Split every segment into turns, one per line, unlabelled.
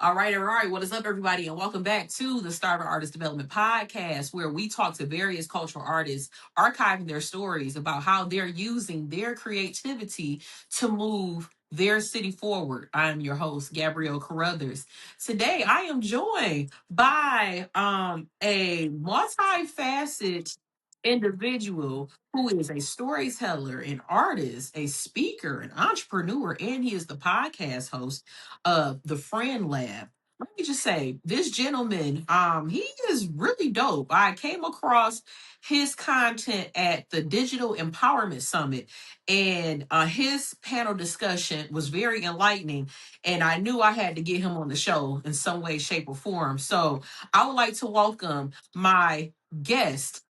All right. What is up, everybody? And welcome back to the Starving Artist Development Podcast, where we talk to various cultural artists, archiving their stories about how they're using their creativity to move their city forward. I'm your host, Gabrielle Carruthers. Today, I am joined by a multifaceted individual who is a storyteller, an artist, a speaker, an entrepreneur, and he is the podcast host of the Friend Lab. Let me just say, this gentleman, he is really dope. I came across his content at the Digital Empowerment Summit, and his panel discussion was very enlightening. And I knew I had to get him on the show in some way, shape, or form. So I would like to welcome my guest,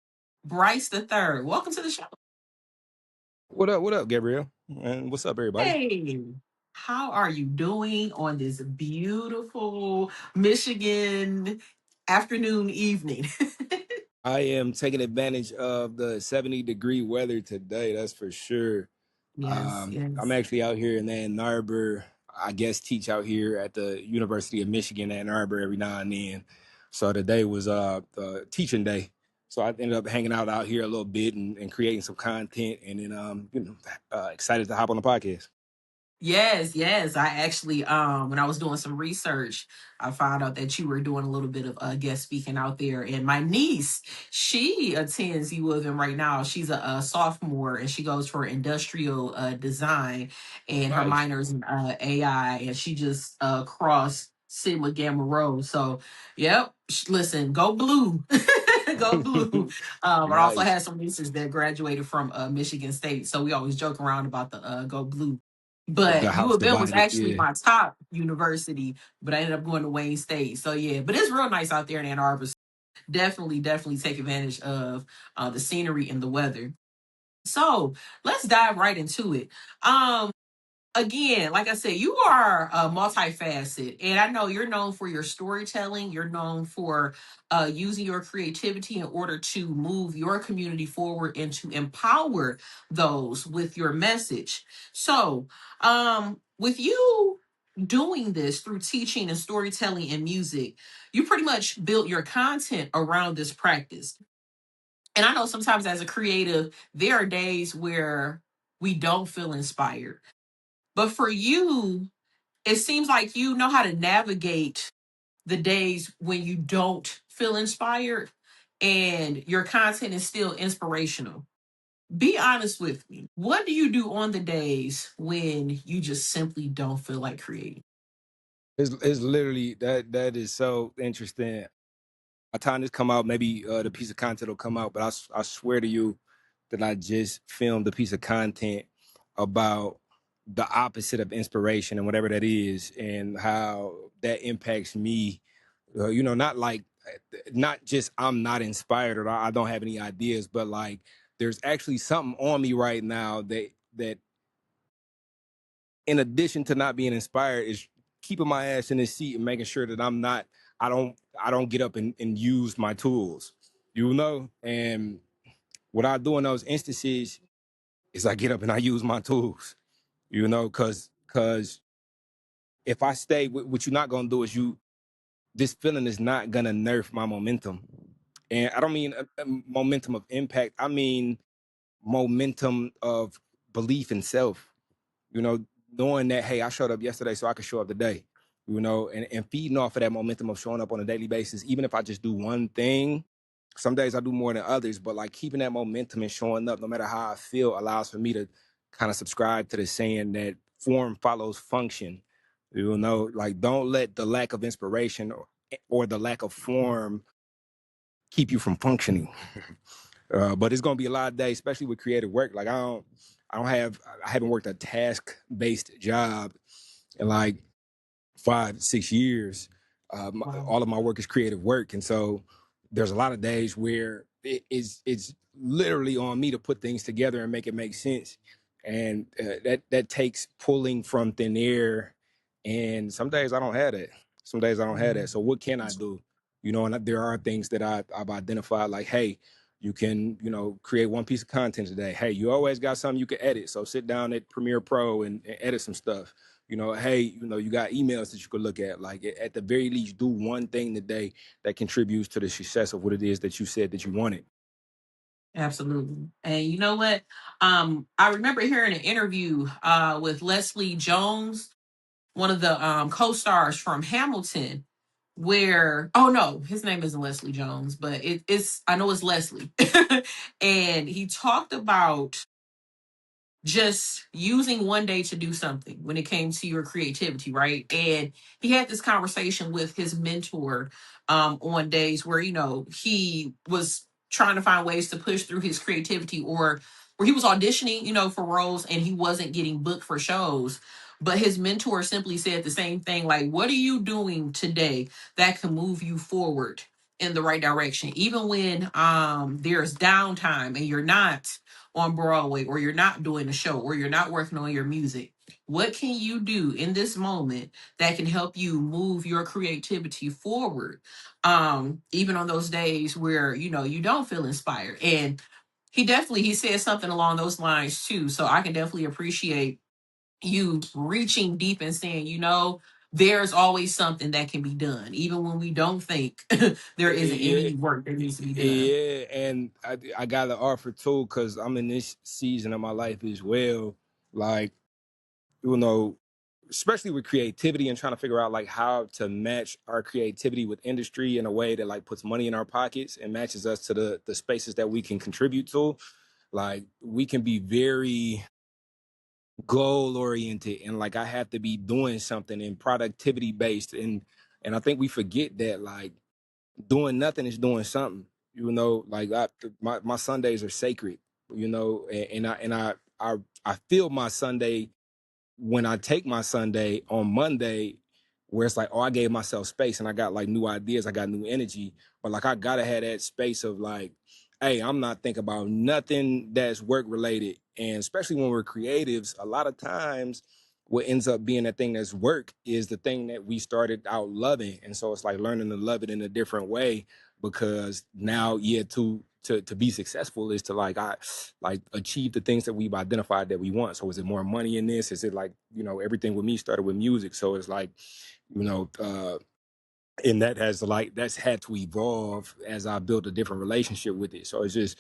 Bryce the Third. Welcome to the show.
What up, Gabrielle? And what's up, everybody?
Hey, how are you doing on this beautiful Michigan afternoon, evening?
I am taking advantage of the 70-degree weather today, that's for sure.
Yes,
I'm
yes.
actually out here in Ann Arbor. I guess teach out here at the University of Michigan, Ann Arbor, every now and then. So today was the teaching day. So I ended up hanging out here a little bit and creating some content, and then excited to hop on the podcast.
Yes, yes. I actually, when I was doing some research, I found out that you were doing a little bit of guest speaking out there. And my niece, she attends U of M right now. She's a sophomore and she goes for industrial design, and her
Nice.
minor is in AI, and she just crossed Sigma Gamma Rho. So, yep. Listen, go blue. Go blue. But I also
Nice.
had some nieces that graduated from Michigan State. So we always joke around about the go blue.
The
But U
house
of M was
divided,
actually
yeah.
my top university, but I ended up going to Wayne State. So yeah, but it's real nice out there in Ann Arbor. Definitely take advantage of the scenery and the weather. So let's dive right into it. Again, like I said, you are multifaceted, and I know you're known for your storytelling. You're known for using your creativity in order to move your community forward and to empower those with your message. So, with you doing this through teaching and storytelling and music, you pretty much built your content around this practice. And I know sometimes as a creative, there are days where we don't feel inspired, but for you, it seems like you know how to navigate the days when you don't feel inspired and your content is still inspirational. Be honest with me. What do you do on the days when you just simply don't feel like creating?
It's literally that is so interesting. By the time this come out, maybe the piece of content will come out. But I swear to you that I just filmed a piece of content about the opposite of inspiration and whatever that is, and how that impacts me. Not like not just I'm not inspired or I don't have any ideas, but like there's actually something on me right now that in addition to not being inspired is keeping my ass in this seat and making sure that I don't get up and use my tools, and what I do in those instances is I get up and I use my tools, because if I stay, what you're not gonna do is this feeling is not gonna nerf my momentum. And I don't mean a momentum of impact. I mean momentum of belief in self, knowing that, hey, I showed up yesterday so I could show up today, and feeding off of that momentum of showing up on a daily basis, even if I just do one thing. Some days I do more than others, but like keeping that momentum and showing up no matter how I feel allows for me to kind of subscribe to the saying that form follows function. Like don't let the lack of inspiration or the lack of form keep you from functioning. But it's gonna be a lot of days, especially with creative work. Like I haven't worked a task based job in like 5, 6 years.
Wow.
All of my work is creative work, and so there's a lot of days where it's literally on me to put things together and make it make sense, and that takes pulling from thin air. And some days I don't have that. Some days I don't have that.
Mhm.
So what can I do? And there are things that I've identified, like, hey, you can, create one piece of content today. Hey, you always got something you can edit. So sit down at Premiere Pro and edit some stuff. hey, you got emails that you could look at. Like at the very least, do one thing today that contributes to the success of what it is that you said that you wanted.
Absolutely. And you know what? I remember hearing an interview with Leslie Jones, one of the co-stars from Hamilton, where oh no, his name isn't Leslie Jones, but it's I know it's Leslie. And he talked about just using one day to do something when it came to your creativity, right? And he had this conversation with his mentor on days where, he was trying to find ways to push through his creativity, or where he was auditioning, for roles and he wasn't getting booked for shows. But his mentor simply said the same thing, like, what are you doing today that can move you forward in the right direction? Even when there's downtime and you're not on Broadway, or you're not doing a show, or you're not working on your music. What can you do in this moment that can help you move your creativity forward? Even on those days where, you don't feel inspired. And he said something along those lines too. So I can definitely appreciate you reaching deep and saying, there's always something that can be done, even when we don't think there isn't
Yeah,
any work that needs to be done.
yeah, and I got to offer too, because I'm in this season of my life as well. Like, you know, especially with creativity and trying to figure out like how to match our creativity with industry in a way that like puts money in our pockets and matches us to the spaces that we can contribute to. Like we can be very goal oriented, and like I have to be doing something and productivity based, and I think we forget that like doing nothing is doing something. Like my Sundays are sacred. And I feel my Sunday when I take my Sunday on Monday, where it's like, oh, I gave myself space and I got like new ideas, I got new energy. But like I gotta have that space of like, hey, I'm not thinking about nothing that's work related. And especially when we're creatives, a lot of times what ends up being that thing that's work is the thing that we started out loving. And so it's like learning to love it in a different way, because now, yeah, to be successful is to like achieve the things that we've identified that we want. So is it more money in this? Is it like, everything with me started with music. So it's like, you know, uh and that's had to evolve as I built a different relationship with it. So it's just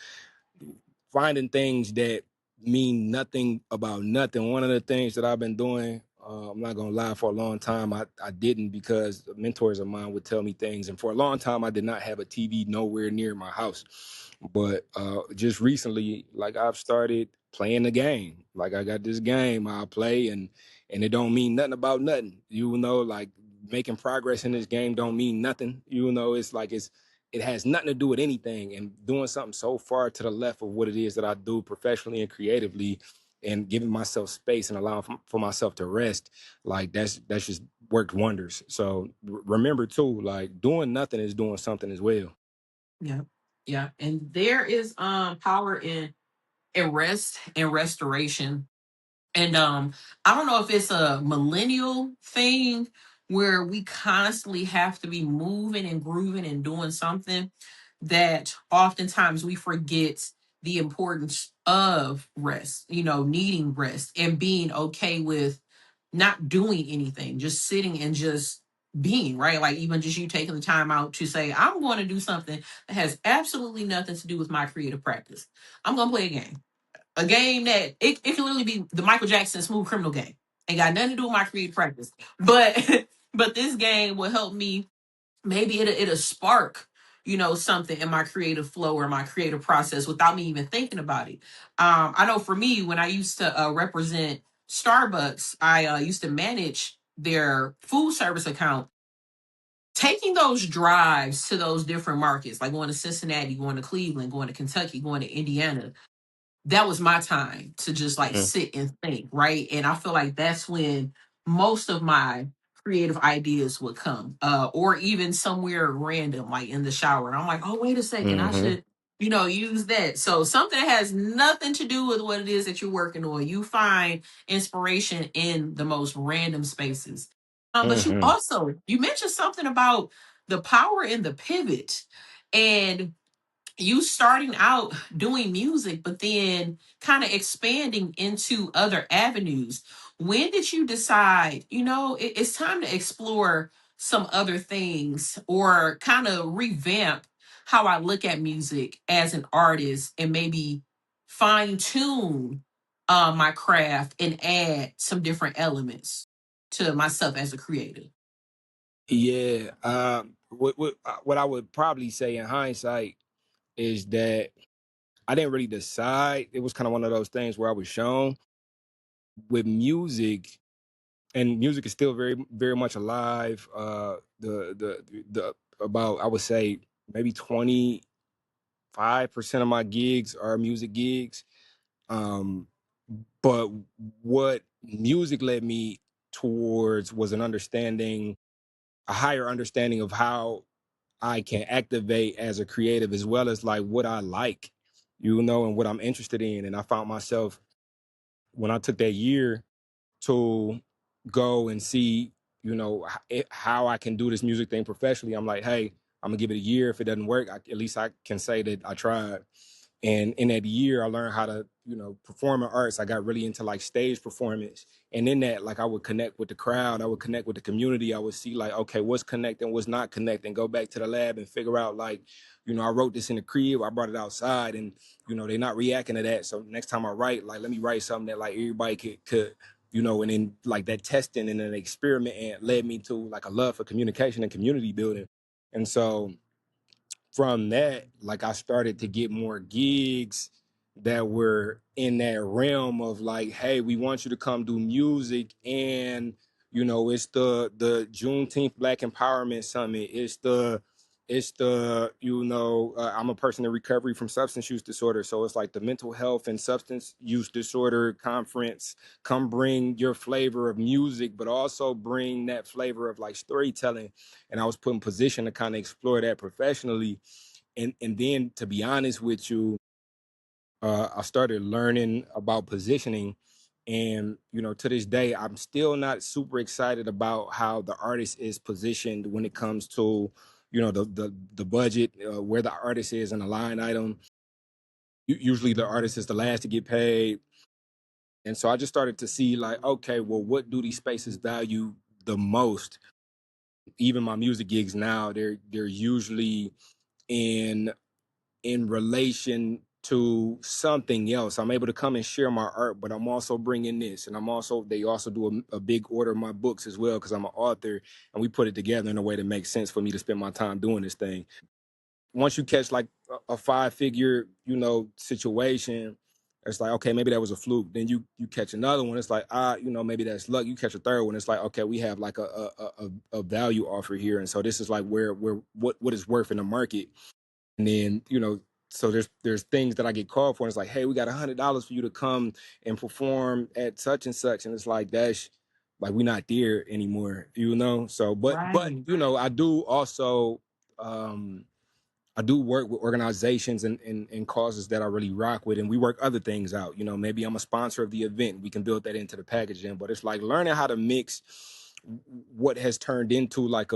finding things that mean nothing about nothing. One of the things that I've been doing, I'm not gonna lie, for a long time I didn't, because mentors of mine would tell me things, and for a long time I did not have a TV nowhere near my house. But just recently, like I've started playing the game. Like I got this game I play, and it don't mean nothing about nothing. Like making progress in this game don't mean nothing. It's like it has nothing to do with anything, and doing something so far to the left of what it is that I do professionally and creatively, and giving myself space and allowing for myself to rest, like that's just worked wonders. So remember too, like doing nothing is doing something as well.
Yeah. Yeah. And there is power in rest and restoration. And I don't know if it's a millennial thing where we constantly have to be moving and grooving and doing something, that oftentimes we forget the importance of rest, needing rest and being okay with not doing anything, just sitting and just being, right? Like even just you taking the time out to say, I'm going to do something that has absolutely nothing to do with my creative practice. I'm going to play a game that it can literally be the Michael Jackson Smooth Criminal game. Ain't got nothing to do with my creative practice. But but this game will help me. Maybe it'll spark, something in my creative flow or my creative process without me even thinking about it. I know for me, when I used to represent Starbucks, I used to manage their food service account. Taking those drives to those different markets, like going to Cincinnati, going to Cleveland, going to Kentucky, going to Indiana, that was my time to just like
Mm.
sit and think, right? And I feel like that's when most of my creative ideas would come, or even somewhere random, like in the shower. And I'm like, oh, wait a second, I
Mm-hmm.
should, use that. So something that has nothing to do with what it is that you're working on, you find inspiration in the most random spaces. But
Mm-hmm.
you mentioned something about the power in the pivot. And you starting out doing music, but then kind of expanding into other avenues. When did you decide, it's time to explore some other things or kind of revamp how I look at music as an artist and maybe fine tune my craft and add some different elements to myself as a creative?
Yeah. What I would probably say in hindsight is that I didn't really decide. It was kind of one of those things where I was shown with music, and music is still very, very much alive. The about, I would say, maybe 25% of my gigs are music gigs. Um, but what music led me towards was a higher understanding of how I can activate as a creative, as well as like what I like, and what I'm interested in. And I found myself, when I took that year to go and see, how I can do this music thing professionally, I'm like, hey, I'm gonna give it a year. If it doesn't work, at least I can say that I tried. And in that year, I learned how to, perform in arts. I got really into like stage performance. And in that, like, I would connect with the crowd. I would connect with the community. I would see like, okay, what's connecting, what's not connecting, go back to the lab and figure out like, I wrote this in the crib, I brought it outside, and, they're not reacting to that. So next time I write, like, let me write something that like everybody could, and then like that testing and then experiment and led me to like a love for communication and community building. And so from that, like, I started to get more gigs that were in that realm of like, hey, we want you to come do music, and it's the Juneteenth Black Empowerment Summit. It's the I'm a person in recovery from substance use disorder, so it's like the mental health and substance use disorder conference. Come bring your flavor of music, but also bring that flavor of like storytelling. And I was put in position to kind of explore that professionally. And then, to be honest with you, I started learning about positioning. And, to this day, I'm still not super excited about how the artist is positioned when it comes to, the budget, where the artist is in a line item. Usually the artist is the last to get paid. And so I just started to see like, okay, well, what do these spaces value the most? Even my music gigs now, they're usually in relation to something else. I'm able to come and share my art, but I'm also bringing this, and they also do a big order of my books as well, because I'm an author, and we put it together in a way that makes sense for me to spend my time doing this thing. Once you catch like a 5-figure, situation, it's like, okay, maybe that was a fluke. Then you catch another one. It's like, maybe that's luck. You catch a third one. It's like, okay, we have like a value offer here, and so this is like where what is worth in the market. And then, so there's things that I get called for, and it's like, hey, we got $100 for you to come and perform at such and such, and it's like, that's like, we're not there anymore, So, but
Right.
I do also, I do work with organizations and causes that I really rock with, and we work other things out. Maybe I'm a sponsor of the event. We can build that into the packaging, but it's like learning how to mix what has turned into like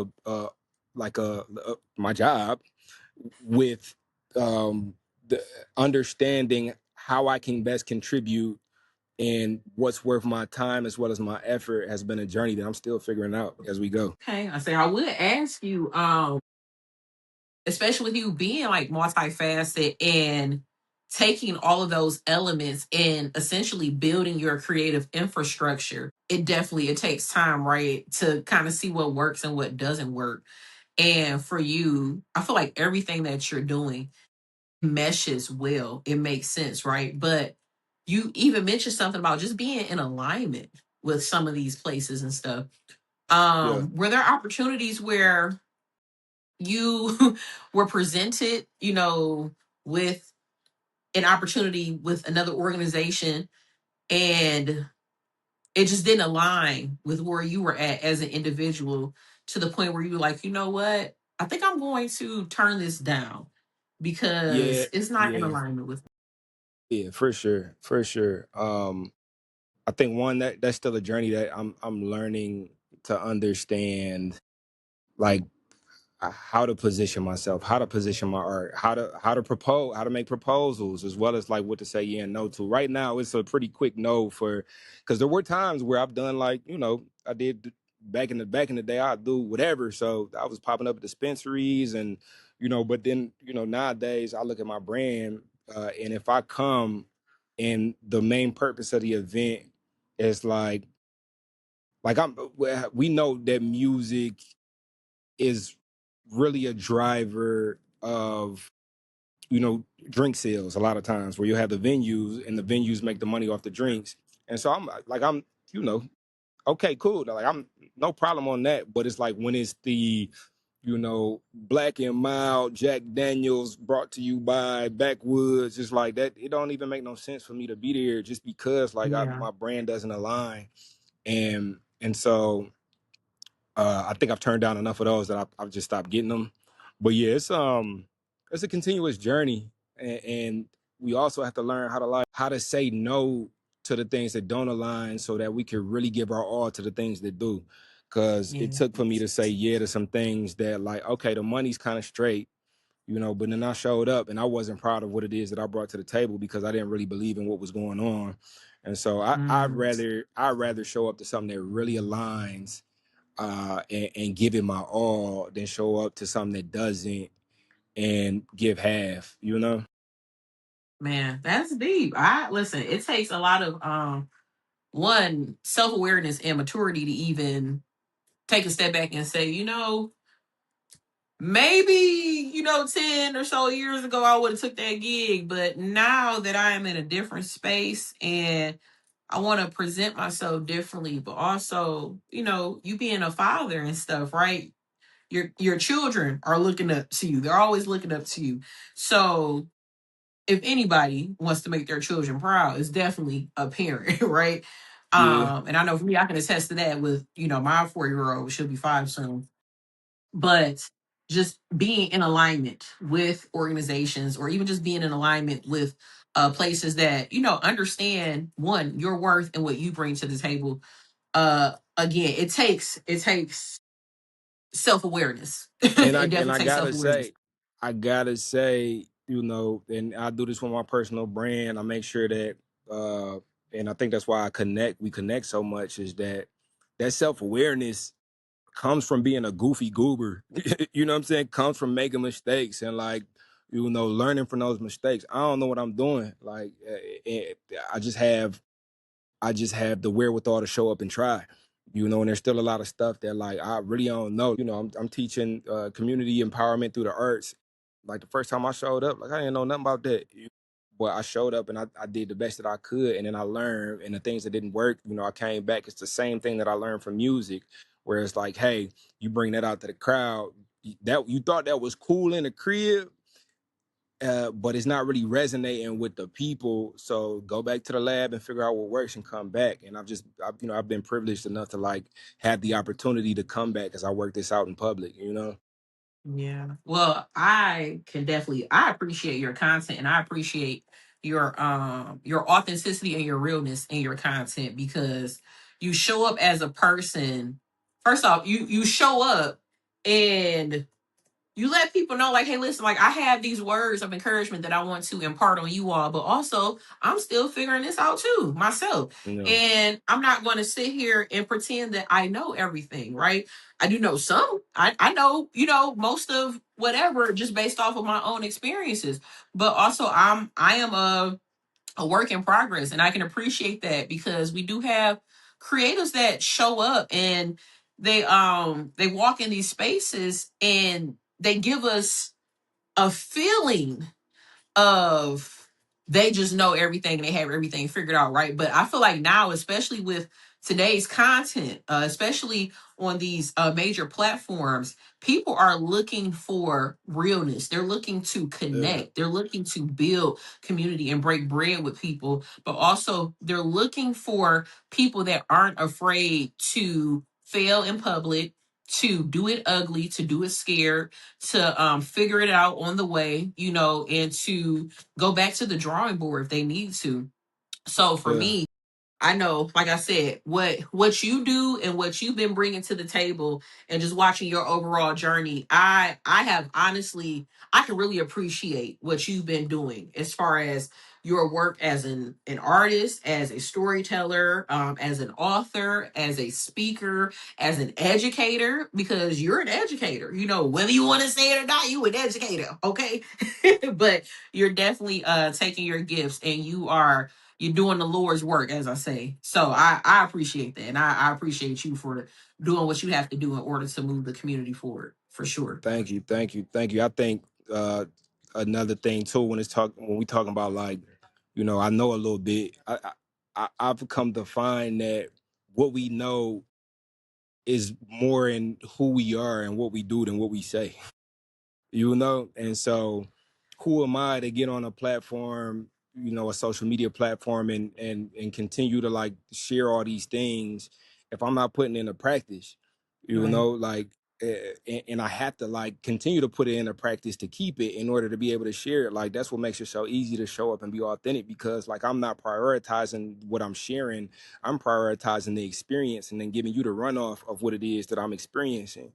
my job with the understanding how I can best contribute, and what's worth my time as well as my effort has been a journey that I'm still figuring out as we go.
Okay. I say I would ask you, especially with you being like multifaceted and taking all of those elements and essentially building your creative infrastructure. It takes time, right, to kind of see what works and what doesn't work. And for you, I feel like everything that you're doing meshes well. It makes sense, right? But you even mentioned something about just being in alignment with some of these places and stuff.
Yeah.
Were there opportunities where you were presented, with an opportunity with another organization and it just didn't align with where you were at as an individual, to the point where you were like, you know what? I think I'm going to turn this down
Yeah.
because it's not in
Yeah.
alignment with.
Yeah, for sure. For sure. I think one, that's still a journey that I'm learning to understand. Like, how to position myself, how to position my art, how to propose, how to make proposals, as well as like what to say yeah and no to. Right now, it's a pretty quick no for, because there were times where I've done like I did back in the day I'd do whatever. So I was popping up at dispensaries and but then nowadays I look at my brand and if I come and the main purpose of the event is like we know that music is really a driver of drink sales a lot of times, where you have the venues and the venues make the money off the drinks. And so I'm you know okay, cool, like I'm no problem on that. But it's like when it's the Black and Mild Jack Daniels brought to you by Backwoods, it's like that, it don't even make no sense for me to be there, just because like
Yeah.
my brand doesn't align. And so I think I've turned down enough of those that I've just stopped getting them. But yeah, it's a continuous journey, and we also have to learn how to say no to the things that don't align, so that we can really give our all to the things that do. Because it
Yeah.
took for me to say yeah to some things that, like, okay, the money's kind of straight, but then I showed up and I wasn't proud of what it is that I brought to the table, because I didn't really believe in what was going on. And so I'd rather show up to something that really aligns and give it my all than show up to something that doesn't and give half.
Man, that's deep. I listen, it takes a lot of one, self-awareness and maturity to even take a step back and say, maybe, 10 or so years ago I would have took that gig, but now that I am in a different space and I want to present myself differently, but also, you being a father and stuff, right? Your children are looking up to you. They're always looking up to you. So if anybody wants to make their children proud, it's definitely a parent, right?
Yeah.
And I know for me, I can attest to that with, my 4-year-old, she'll be 5 soon. But just being in alignment with organizations, or even just being in alignment with places that, understand one, your worth and what you bring to the table. Again, it takes self-awareness.
And I
It
and
definitely
I
takes
gotta
self-awareness.
say, and I do this with my personal brand. I make sure that and I think that's why we connect so much, is that self-awareness comes from being a goofy goober. You know what I'm saying? Comes from making mistakes and like, learning from those mistakes. I don't know what I'm doing. Like, I just have the wherewithal to show up and try. And there's still a lot of stuff that, like, I really don't know. I'm teaching community empowerment through the arts. Like, the first time I showed up, like, I didn't know nothing about that. But I showed up and I did the best that I could, and then I learned. And the things that didn't work, I came back. It's the same thing that I learned from music, where it's like, hey, you bring that out to the crowd. That you thought that was cool in the crib, but it's not really resonating with the people. So go back to the lab and figure out what works and come back. And I've been privileged enough to like have the opportunity to come back as I work this out in public.
Yeah. Well, I appreciate your content, and I appreciate your authenticity and your realness in your content, because you show up as a person. First off, you show up and you let people know, like, hey, listen, like, I have these words of encouragement that I want to impart on you all, but also I'm still figuring this out too myself.
You know.
And I'm not going to sit here and pretend that I know everything, right? I do know some. I know, most of whatever, just based off of my own experiences. But also I am a work in progress, and I can appreciate that, because we do have creatives that show up and they walk in these spaces and they give us a feeling of they just know everything and they have everything figured out, right? But I feel like now, especially with today's content, especially on these major platforms, people are looking for realness. They're looking to
Yeah.
connect. They're looking to build community and break bread with people, but also they're looking for people that aren't afraid to fail in public, to do it ugly, to do it scared, to figure it out on the way, and to go back to the drawing board if they need to. So for
Yeah.
me, I know, like I said, what you do and what you've been bringing to the table, and just watching your overall journey, I have honestly, I can really appreciate what you've been doing as far as your work as an artist, as a storyteller, as an author, as a speaker, as an educator, because you're an educator. You know, whether you want to say it or not, you an educator, okay? But you're definitely taking your gifts, and you're doing the Lord's work, as I say. So I appreciate that. And I appreciate you for doing what you have to do in order to move the community forward, for sure.
Thank you, thank you, thank you. I think another thing too, when we talking about like, I know a little bit. I've come to find that what we know is more in who we are and what we do than what we say. And so who am I to get on a platform, a social media platform, and continue to like share all these things if I'm not putting into practice,
Right.
like, and I have to like continue to put it into practice to keep it in order to be able to share it. Like, that's what makes it so easy to show up and be authentic, because like I'm not prioritizing what I'm sharing. I'm prioritizing the experience and then giving you the runoff of what it is that I'm experiencing,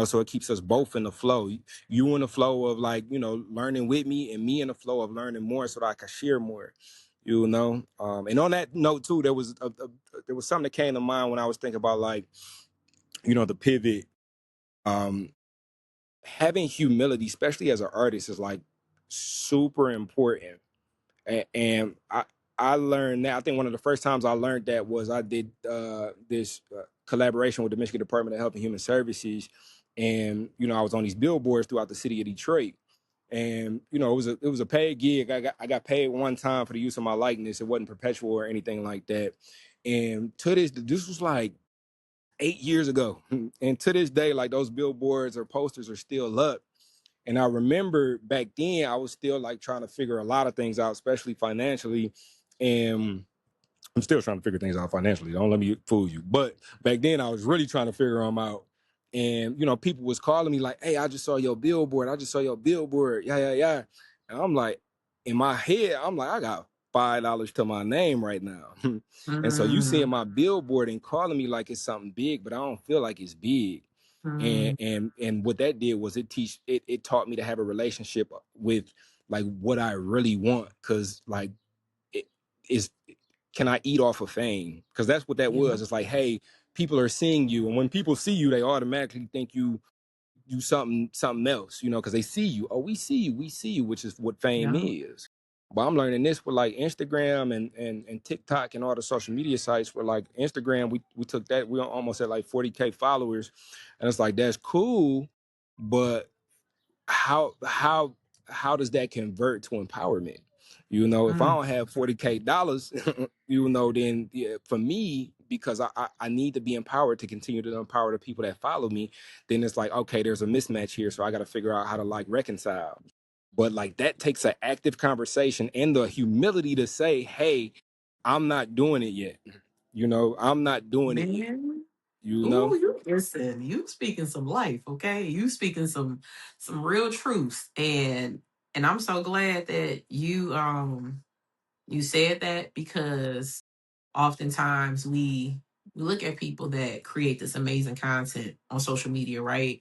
so it keeps us both in the flow. You in the flow of like, learning with me, and me in the flow of learning more so that I can share more, and on that note too, there was something that came to mind when I was thinking about like, the pivot. um Having humility, especially as an artist, is like super important. And I learned that. I think one of the first times I learned that was I did this collaboration with the Michigan Department of Health and Human Services, and I was on these billboards throughout the city of Detroit, and it was a paid gig. I got paid one time for the use of my likeness. It wasn't perpetual or anything like that. And to this was like 8 years ago, and to this day, like those billboards or posters are still up. And I remember back then I was still like trying to figure a lot of things out, especially financially. And I'm still trying to figure things out financially. Don't let me fool you. But back then I was really trying to figure them out. And, people was calling me like, hey, I just saw your billboard. I just saw your billboard. Yeah, yeah, yeah. And I'm like, in my head, I'm like, I got $5 to my name right now. And so you seeing
Mm,
my billboard and calling me like it's something big, but I don't feel like it's big. and
mm,
and and what that did was it taught me to have a relationship with like what I really want, because like it is, can I eat off of fame? Because that's what that
yeah,
was. It's like, hey, people are seeing you, and when people see you, they automatically think you do something else, because they see you. Oh, we see you, which is what fame
yeah.
is. But I'm learning this with like Instagram and TikTok and all the social media sites. Where like Instagram, we took that, we almost at like 40K followers, and it's like, that's cool, but how does that convert to empowerment? If I
Mm,
don't have 40K dollars, then yeah, for me, because I need to be empowered to continue to empower the people that follow me, then it's like, okay, there's a mismatch here, so I got to figure out how to like reconcile. But like that takes an active conversation and the humility to say, hey, I'm not doing it yet. I'm not doing it yet.
man.
you
Ooh,
know
you listen, you speaking some life, okay? You speaking some real truth. And I'm so glad that you said that, because oftentimes we look at people that create this amazing content on social media, right?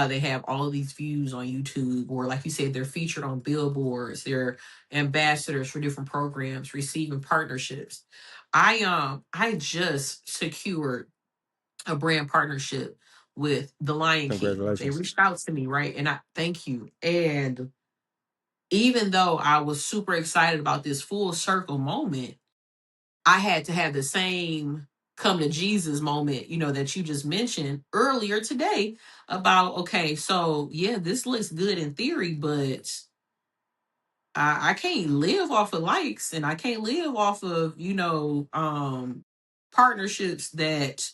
They have all of these views on YouTube, or like you said, they're featured on billboards, they're ambassadors for different programs, receiving partnerships. I just secured a brand partnership with the Lion King. They
Congratulations.
reached out to me, right? And I thank you. And even though I was super excited about this full circle moment, I had to have the same come to Jesus moment, that you just mentioned earlier today about, okay, so yeah, this looks good in theory, but I can't live off of likes, and I can't live off of, partnerships that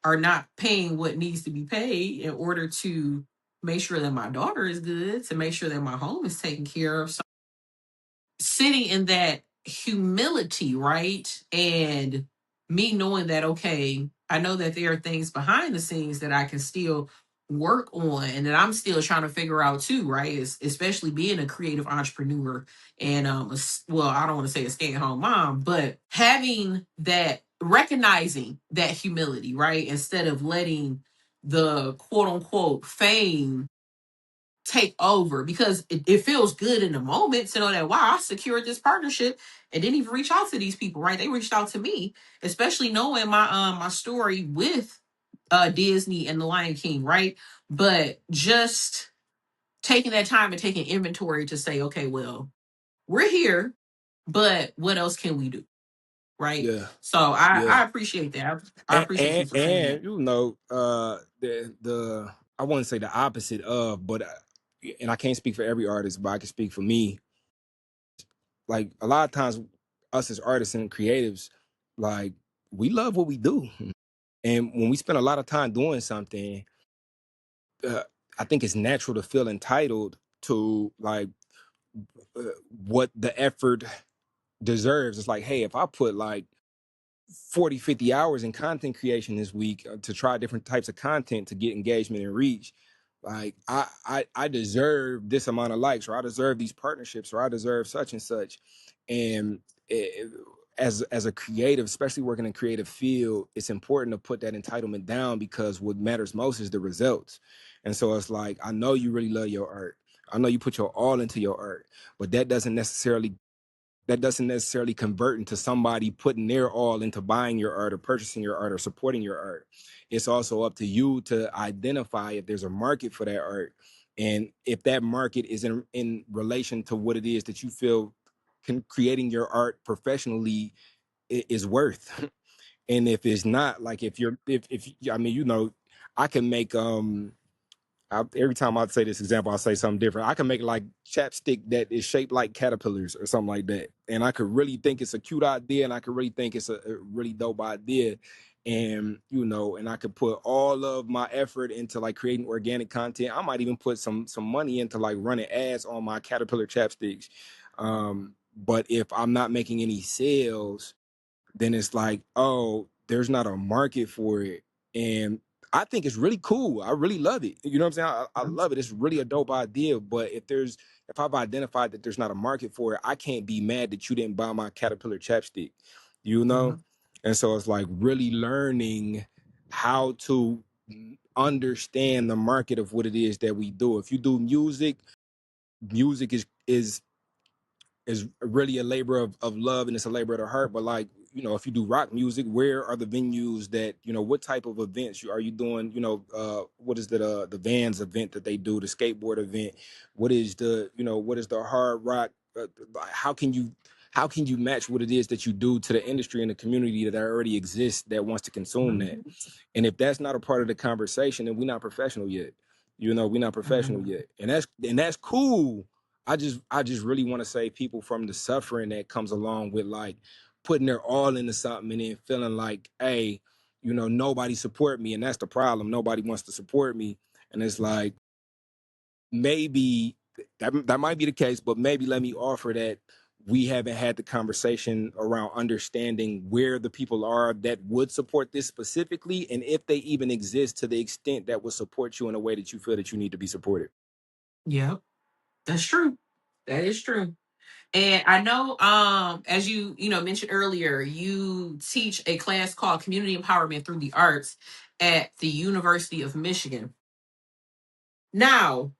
are not paying what needs to be paid in order to make sure that my daughter is good, to make sure that my home is taken care of. So sitting in that humility, right? And me knowing that, okay, I know that there are things behind the scenes that I can still work on and that I'm still trying to figure out too, right? Is especially being a creative entrepreneur and well, I don't want to say a stay-at-home mom, but having that, recognizing that humility, right? Instead of letting the quote unquote fame take over, because it feels good in the moment to know that, wow, I secured this partnership and didn't even reach out to these people, right? They reached out to me, especially knowing my story with Disney and the Lion King, right? But just taking that time and taking inventory to say, okay, well, we're here, but what else can we do? Right.
Yeah,
So
yeah.
I appreciate that. I appreciate you for saying that.
And you know, the I wouldn't say the opposite of, but and I can't speak for every artist, but I can speak for me. Like a lot of times, us as artists and creatives, like we love what we do, and when we spend a lot of time doing something, uh, I think it's natural to feel entitled to like uh, what the effort deserves. It's like, hey, if I put like 40, 50 hours in content creation this week to try different types of content to get engagement and reach, like I deserve this amount of likes, or I deserve these partnerships, or I deserve such and such. And it, as a creative, especially working in creative field, it's important to put that entitlement down, because what matters most is the results. And so it's like, I know you really love your art, I know you put your all into your art, but that doesn't necessarily convert into somebody putting their all into buying your art or purchasing your art or supporting your art. It's also up to you to identify if there's a market for that art, and if that market is in relation to what it is that you feel creating your art professionally is worth. And if it's not, like if I mean, you know, I can make every time I say this example, I say something different. I can make like chapstick that is shaped like caterpillars or something like that, and I could really think it's a cute idea, and I could really think it's a really dope idea, and you know, and I could put all of my effort into like creating organic content. I might even put some money into like running ads on my caterpillar chapsticks. But if I'm not making any sales, then it's like, oh, there's not a market for it. And I think it's really cool. I really love it. You know what I'm saying? I love it. It's really a dope idea. But if I've identified that there's not a market for it, I can't be mad that you didn't buy my Caterpillar chapstick, you know?
Mhm.
And so it's like really learning how to understand the market of what it is that we do. If you do music, music is really a labor of love, and it's a labor of the heart. But like, you know, if you do rock music, where are the venues that, you know, what type of events are you doing? You know, what is the Vans event that they do, the skateboard event? What is the hard rock? How can you match what it is that you do to the industry and the community that already exists that wants to consume that?
Mhm.
And if that's not a part of the conversation, then we're not professional yet. You know, we're not professional
Mhm.
yet. And that's cool. I just really want to save people from the suffering that comes along with like putting their all into something and then feeling like, hey, you know, nobody support me. And that's the problem. Nobody wants to support me. And it's like, maybe that might be the case, but maybe let me offer that we haven't had the conversation around understanding where the people are that would support this specifically, and if they even exist to the extent that will support you in a way that you feel that you need to be supported.
Yep. That's true. That is true. And I know, as you mentioned earlier, you teach a class called Community Empowerment Through the Arts at the University of Michigan. Now,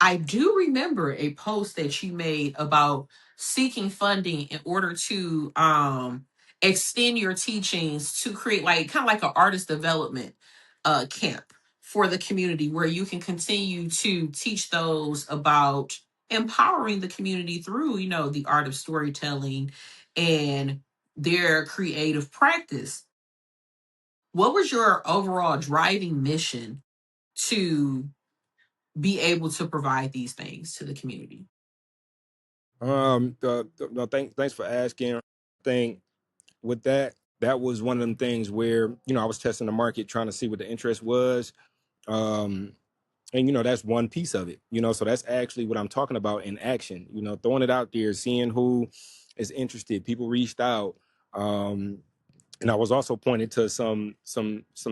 I do remember a post that you made about seeking funding in order to extend your teachings to create like kind of like an artist development camp for the community where you can continue to teach those about empowering the community through, the art of storytelling and their creative practice. What was your overall driving mission to be able to provide these things to the community?
No, thanks for asking. I think with that was one of them things where, you know, I was testing the market, trying to see what the interest was. Um, and you know, that's one piece of it, you know, so that's actually what I'm talking about in action, you know, throwing it out there, seeing who is interested. People reached out. Um, And I was also pointing to some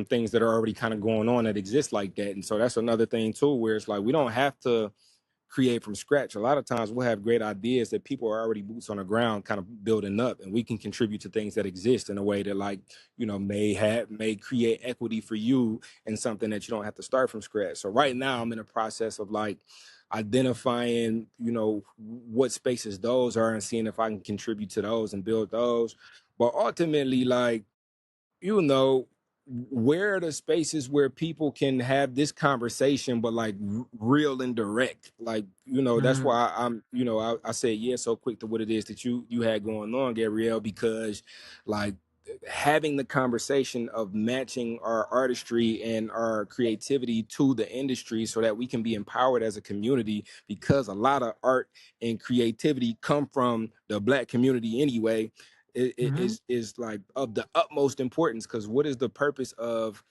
things that are already kind of going on that exist like that. And so that's another thing too, where it's like we don't have to create from scratch. A lot of times we'll have great ideas that people are already boots on the ground kind of building up, and we can contribute to things that exist in a way that, like, may create equity for you and something that you don't have to start from scratch. So right now I'm in a process of like identifying, what spaces those are and seeing if I can contribute to those and build those. But ultimately, like, you know, where are the spaces where people can have this conversation, but like real and direct? Like, that's
Mm,
why I said yes so quick to what it is that you had going on, Gabrielle, because like having the conversation of matching our artistry and our creativity to the industry so that we can be empowered as a community, because a lot of art and creativity come from the Black community anyway. It
mm,
is like of the utmost importance, because what is the purpose of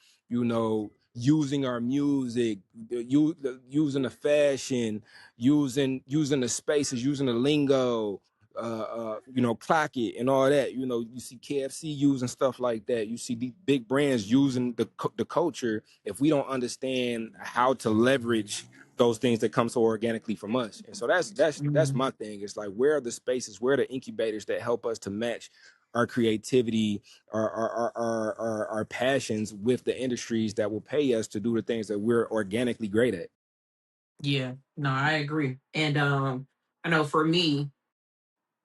using our music, using the fashion, using the spaces, using the lingo, clock it and all that. You see KFC using stuff like that. You see the big brands using the culture. If we don't understand how to leverage those things that come so organically from us. And so that's
mm.
my thing. It's like, where are the spaces, where are the incubators that help us to match our creativity, our passions with the industries that will pay us to do the things that we're organically great at.
Yeah, no, I agree. And I know for me,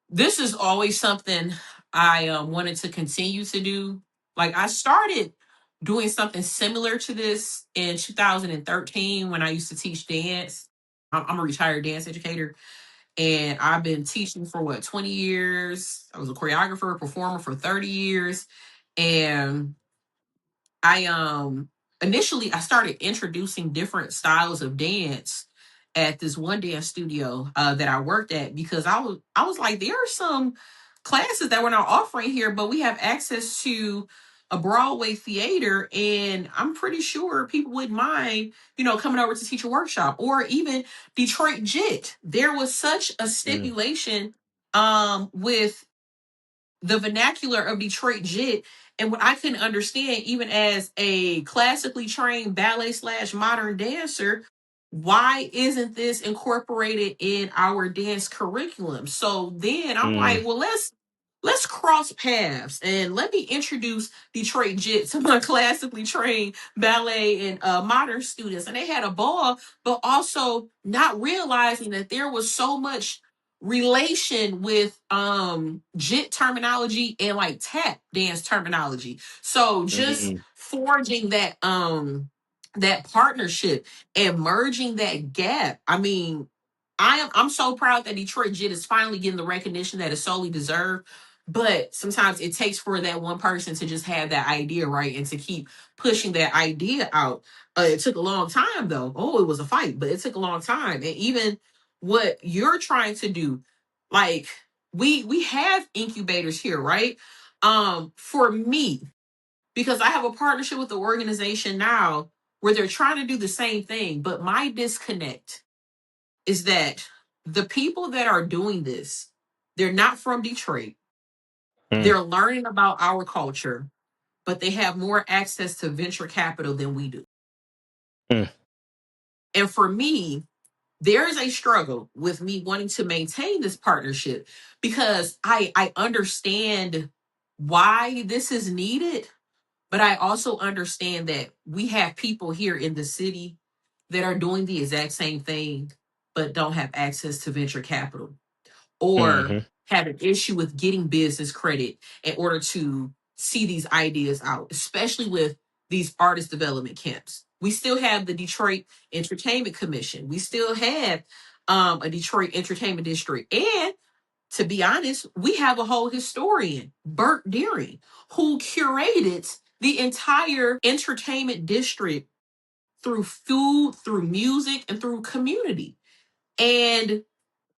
this is always something I wanted to continue to do. Like I started doing something similar to this in 2013 when I used to teach dance. I'm a retired dance educator, and I've been teaching for what, 20 years. I was a choreographer, performer for 30 years, and I initially I started introducing different styles of dance at this one dance studio that I worked at, because I was like, there are some classes that we're not offering here, but we have access to a Broadway theater, and I'm pretty sure people wouldn't mind, coming over to teach a workshop. Or even Detroit Jit. There was such a
Mm,
stipulation with the vernacular of Detroit Jit, and what I couldn't understand, even as a classically trained ballet slash modern dancer, why isn't this incorporated in our dance curriculum? So then I'm
mm,
like, well, let's cross paths and let me introduce Detroit Jit to my classically trained ballet and modern students. And they had a ball, but also not realizing that there was so much relation with jit terminology and like tap dance terminology. So just
mm,
forging that partnership and merging that gap. I mean, I'm so proud that Detroit Jit is finally getting the recognition that it solely deserved. But sometimes it takes for that one person to just have that idea, right? And to keep pushing that idea out. It took a long time though. Oh, it was a fight, but it took a long time. And even what you're trying to do, like we have incubators here, right? For me, because I have a partnership with the organization now where they're trying to do the same thing, but my disconnect is that the people that are doing this, they're not from Detroit.
mm,
They're learning about our culture, but they have more access to venture capital than we do.
mm,
And for me, there is a struggle with me wanting to maintain this partnership, because I understand why this is needed, but I also understand that we have people here in the city that are doing the exact same thing but don't have access to venture capital, or
mhm,
have an issue with getting business credit in order to see these ideas out, especially with these artist development camps. We still have the Detroit Entertainment Commission. We still have a Detroit Entertainment District. And to be honest, we have a whole historian, Burt Deering, who curated the entire entertainment district through food, through music, and through community. And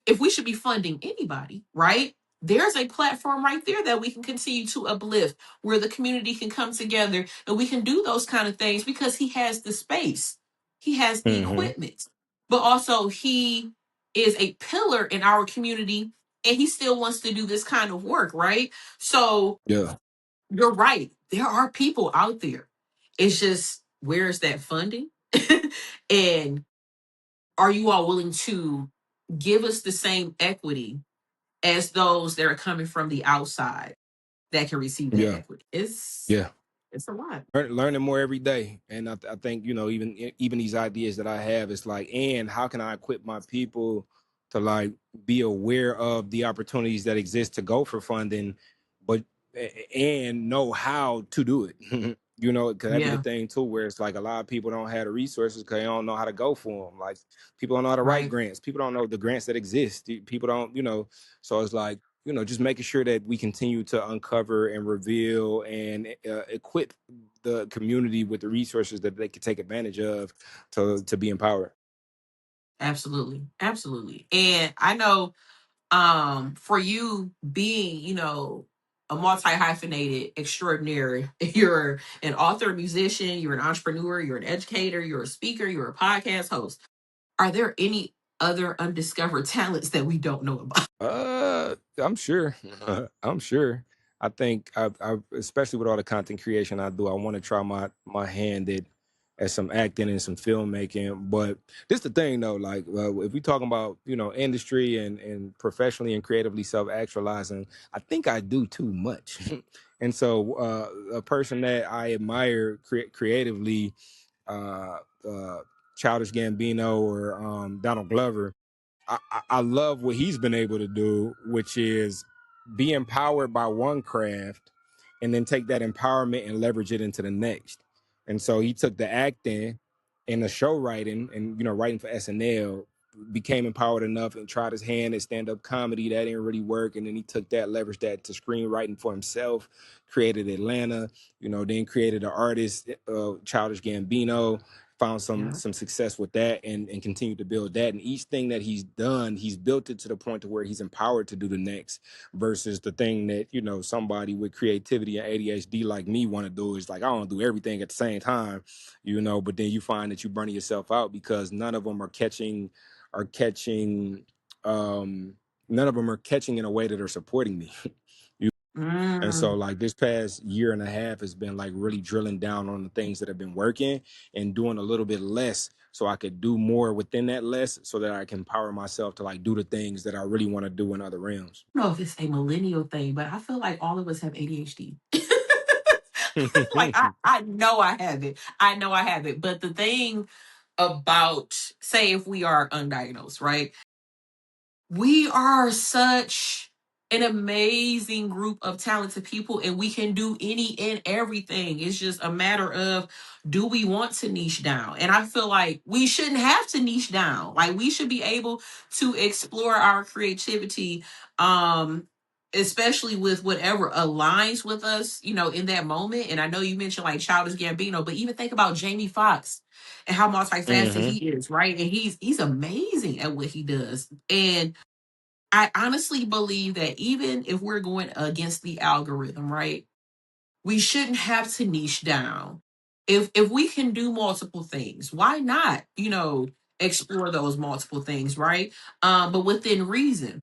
if we should be funding anybody, right? There's a platform right there that we can continue to uplift, where the community can come together and we can do those kind of things, because he has the space, he has the
mhm.
equipment, but also he is a pillar in our community, and he still wants to do this kind of work, right? So
Yeah.
you're right. There are people out there. It's just, where's that funding? And are you all willing to give us the same equity as those that are coming from the outside that can receive that
Yeah,
equity? It's
yeah.
it's a lot.
Learning more every day, and I think even these ideas that I have, it's like, and how can I equip my people to like be aware of the opportunities that exist to go for funding, but and know how to do it. Because that'd be the
Yeah,
thing too, where it's like a lot of people don't have the resources because they don't know how to go for them. Like people don't know how to write
right.
grants. People don't know the grants that exist. People don't. So it's like just making sure that we continue to uncover and reveal and equip the community with the resources that they can take advantage of to be empowered.
Absolutely. Absolutely. And I know, for you being, a multi-hyphenated extraordinary, you're an author, musician, you're an entrepreneur, you're an educator, you're a speaker, you're a podcast host. Are there any other undiscovered talents that we don't know about?
I'm sure. I'm sure. I think especially with all the content creation I do, I want to try my hand at some acting and some filmmaking. But this the thing though, like if we talking about industry and professionally and creatively self actualizing, I think I do too much. And so a person that I admire creatively, uh, uh, Childish Gambino or Donald Glover. I love what he's been able to do, which is be empowered by one craft and then take that empowerment and leverage it into the next. And so he took the acting and the show writing and writing for SNL, became empowered enough and tried his hand at stand-up comedy. That didn't really work. And then he took that, leveraged that to screenwriting for himself, created Atlanta, then created an artist, Childish Gambino, found some
Yeah.
some success with that and continued to build that. And each thing that he's done, he's built it to the point to where he's empowered to do the next, versus the thing that somebody with creativity and ADHD like me want to do is like, I want to do everything at the same time, but then you find that you're burning yourself out because none of them are catching um none of them are catching in a way that are supporting me. And so
Mm.
like this past year and a half has been like really drilling down on the things that have been working and doing a little bit less so I could do more within that less so that I can empower myself to like do the things that I really want to do in other realms.
I don't know if it's a millennial thing, but I feel like all of us have ADHD. Like I know I have it. I know I have it. But the thing about, say, if we are undiagnosed, right? We are such an amazing group of talented people, and we can do any and everything. It's just a matter of, do we want to niche down? And I feel like we shouldn't have to niche down. Like, we should be able to explore our creativity, especially with whatever aligns with us, in that moment. And I know you mentioned like Childish Gambino, but even think about Jamie Foxx and how multifaceted
Hmm.
he is, right? And he's amazing at what he does. And I honestly believe that even if we're going against the algorithm, right, we shouldn't have to niche down. If we can do multiple things, why not, explore those multiple things, right? But within reason.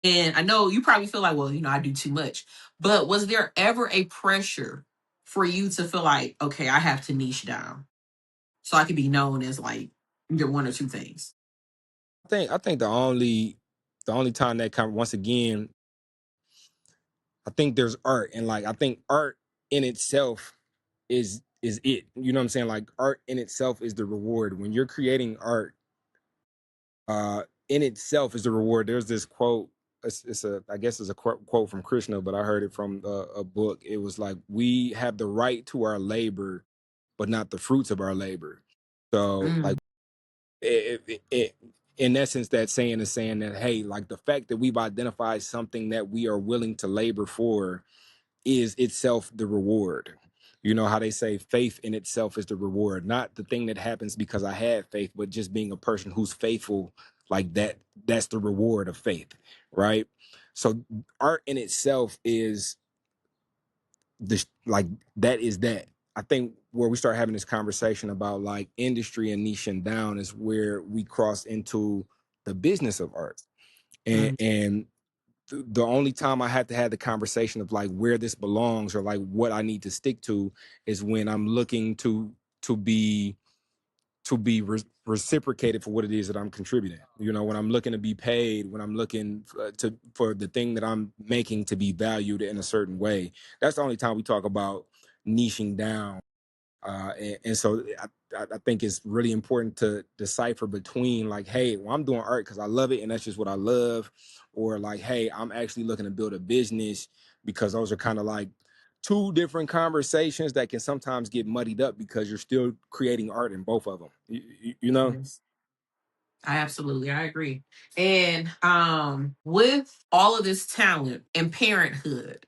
And I know you probably feel like, well, I do too much. But was there ever a pressure for you to feel like, okay, I have to niche down so I can be known as like either one or two things?
I think the only time that come once again, I think there's art, and like I think art in itself is it. You know what I'm saying? Like art in itself is the reward. When you're creating art, in itself is the reward. There's this quote. I guess it's a quote from Krishna, but I heard it from a book. It was like, we have the right to our labor, but not the fruits of our labor. So like
Mm.
in essence, that saying is saying that, hey, like the fact that we've identified something that we are willing to labor for is itself the reward. You know how they say faith in itself is the reward, not the thing that happens because I had faith, but just being a person who's faithful, like that. That's the reward of faith, right? So art in itself is like that is that. I think where we start having this conversation about like industry and niching down is where we cross into the business of art, and
Mm.
and the only time I had to have the conversation of like where this belongs or like what I need to stick to is when I'm looking to be reciprocated for what it is that I'm contributing. You know, when I'm looking to be paid, when I'm looking for the thing that I'm making to be valued in a certain way. That's the only time we talk about niching down. And so I think it's really important to decipher between like, hey, well, I'm doing art because I love it and that's just what I love, or like, hey, I'm actually looking to build a business, because those are kind of like two different conversations that can sometimes get muddied up because you're still creating art in both of them. You know?
Yes. I agree. And with all of this talent and parenthood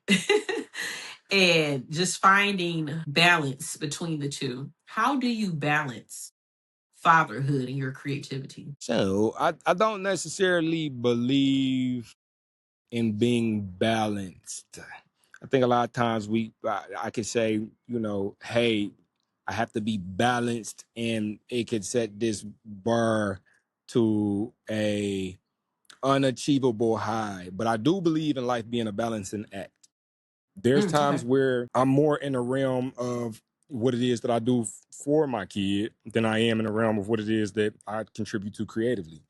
and just finding balance between the two, how do you balance fatherhood and your creativity?
So I don't necessarily believe in being balanced. I think a lot of times I could say, you know, hey, I have to be balanced, and it could set this bar to a unachievable high. But I do believe in life being a balancing act. There's times
Okay.
where I'm more in the realm of what it is that I do for my kid than I am in the realm of what it is that I contribute to creatively.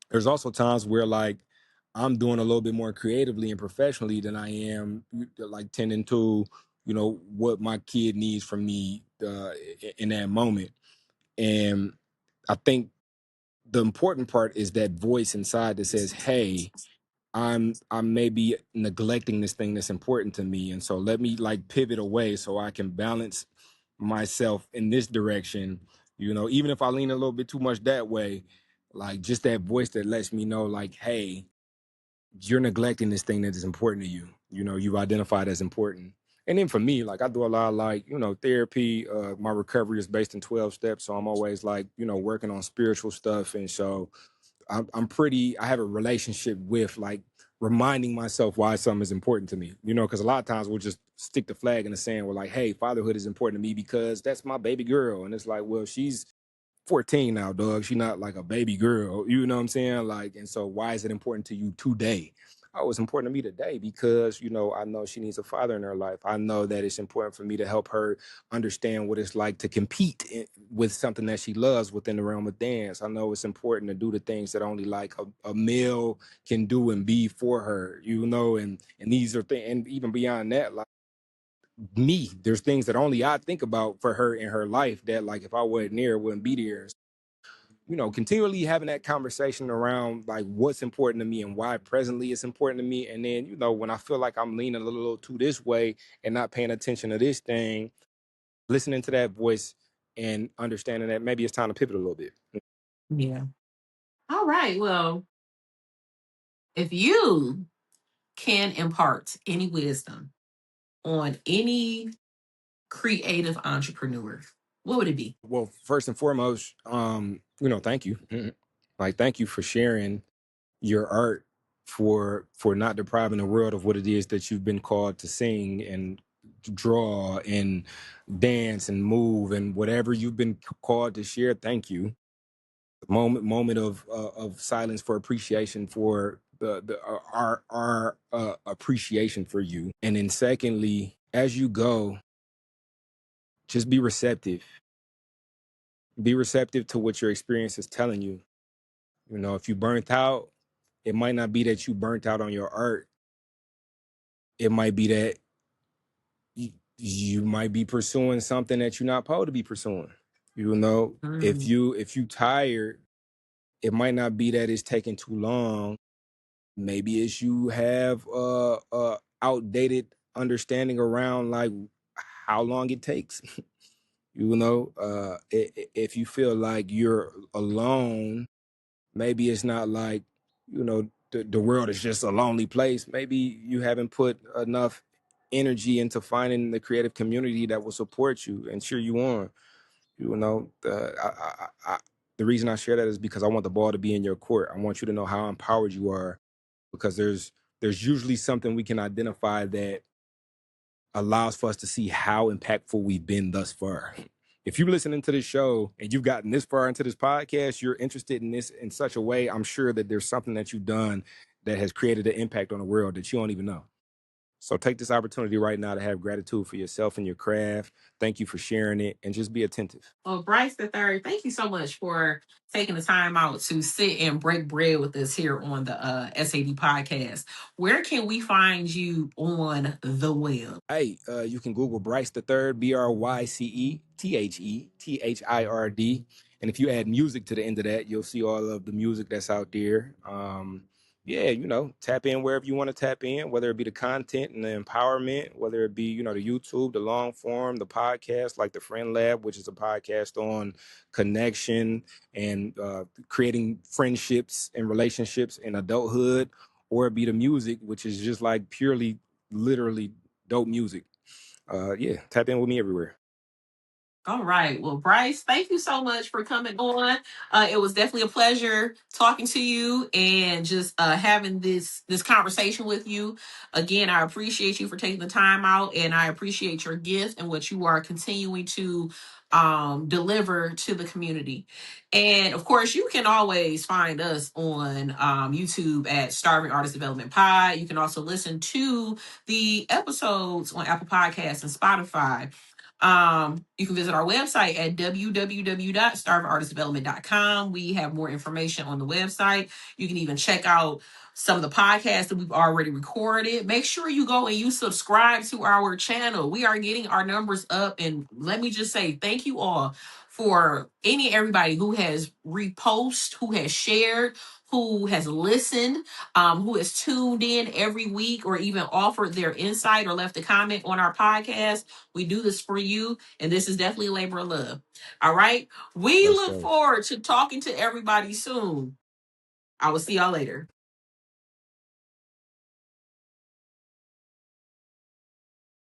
There's also times where like I'm doing a little bit more creatively and professionally than I am like tending to, you know, what my kid needs from me in that moment. And I think the important part is that voice inside that says, hey, I'm maybe neglecting this thing that's important to me, and so let me like pivot away so I can balance myself in this direction. You know, even if I lean a little bit too much that way, like just that voice that lets me know like, hey, you're neglecting this thing that is important to you. You know, you've identified as important. And then for me, like I do a lot of like, you know, therapy. My recovery is based in 12 steps, so I'm always like, you know, working on spiritual stuff. And so I have a relationship with like reminding myself why something is important to me, you know, because a lot of times we'll just stick the flag in the sand. We're like, hey, fatherhood is important to me because that's my baby girl. And it's like, well, she's 14 now, dog. She's not like a baby girl, you know what I'm saying? Like, and so why is it important to you today? Oh, it's important to me today because, you know, I know she needs a father in her life. I know that it's important for me to help her understand what it's like to compete with something that she loves within the realm of dance. I know it's important to do the things that only like a male can do and be for her, you know, and these are things, and even beyond that, like me, there's things that only I think about for her in her life that like if I wasn't there, wouldn't be there. You know, continually having that conversation around like what's important to me and why presently it's important to me. And then, you know, when I feel like I'm leaning a little too this way and not paying attention to this thing, listening to that voice and understanding that maybe it's time to pivot a little bit.
Yeah. All right. Well, if you can impart any wisdom on any creative entrepreneur, what would it be?
Well, first and foremost, you know, thank you. Like, thank you for sharing your art, for not depriving the world of what it is that you've been called to sing and draw and dance and move and whatever you've been called to share. Thank you. Moment of silence for appreciation for our appreciation for you. And then secondly, as you go, just be receptive. Be receptive to what your experience is telling you. You know, if you burnt out, it might not be that you burnt out on your art. It might be that you might be pursuing something that you're not supposed to be pursuing. You know,
Mm,
if you tired, it might not be that it's taking too long. Maybe it's you have outdated understanding around like how long it takes. You know, if you feel like you're alone, maybe it's not like, you know, the world is just a lonely place. Maybe you haven't put enough energy into finding the creative community that will support you and cheer you on. You know, the reason I share that is because I want the ball to be in your court. I want you to know how empowered you are, because there's usually something we can identify that allows for us to see how impactful we've been thus far. If you're listening to this show and you've gotten this far into this podcast, you're interested in this in such a way, I'm sure that there's something that you've done that has created an impact on the world that you don't even know. So take this opportunity right now to have gratitude for yourself and your craft. Thank you for sharing it, and just be attentive.
Well, Bryce the Third, thank you so much for taking the time out to sit and break bread with us here on the SAD podcast. Where can we find you on the web?
Hey, you can Google Bryce the Third, BryceTheThird. And if you add music to the end of that, you'll see all of the music that's out there. Yeah, tap in wherever you want to tap in, whether it be the content and the empowerment, whether it be, the YouTube, the long form, the podcast, like the Friend Lab, which is a podcast on connection and creating friendships and relationships in adulthood, or it be the music, which is just like purely, literally dope music. Yeah, tap in with me everywhere.
All right. Well, Bryce, thank you so much for coming on. It was definitely a pleasure talking to you and just having this conversation with you. Again, I appreciate you for taking the time out, and I appreciate your gift and what you are continuing to deliver to the community. And of course, you can always find us on YouTube at Starving Artist Development Pod. You can also listen to the episodes on Apple Podcasts and Spotify. You can visit our website at www.starvingartistdevelopment.com. We have more information on the website. You can even check out some of the podcasts that we've already recorded. Make sure you go and you subscribe to our channel. We are getting our numbers up. And let me just say thank you all for everybody who has reposted, who has shared, who has listened, who has tuned in every week or even offered their insight or left a comment on our podcast. We do this for you, and this is definitely a labor of love. All right. We look forward to talking to everybody soon. I will see y'all later.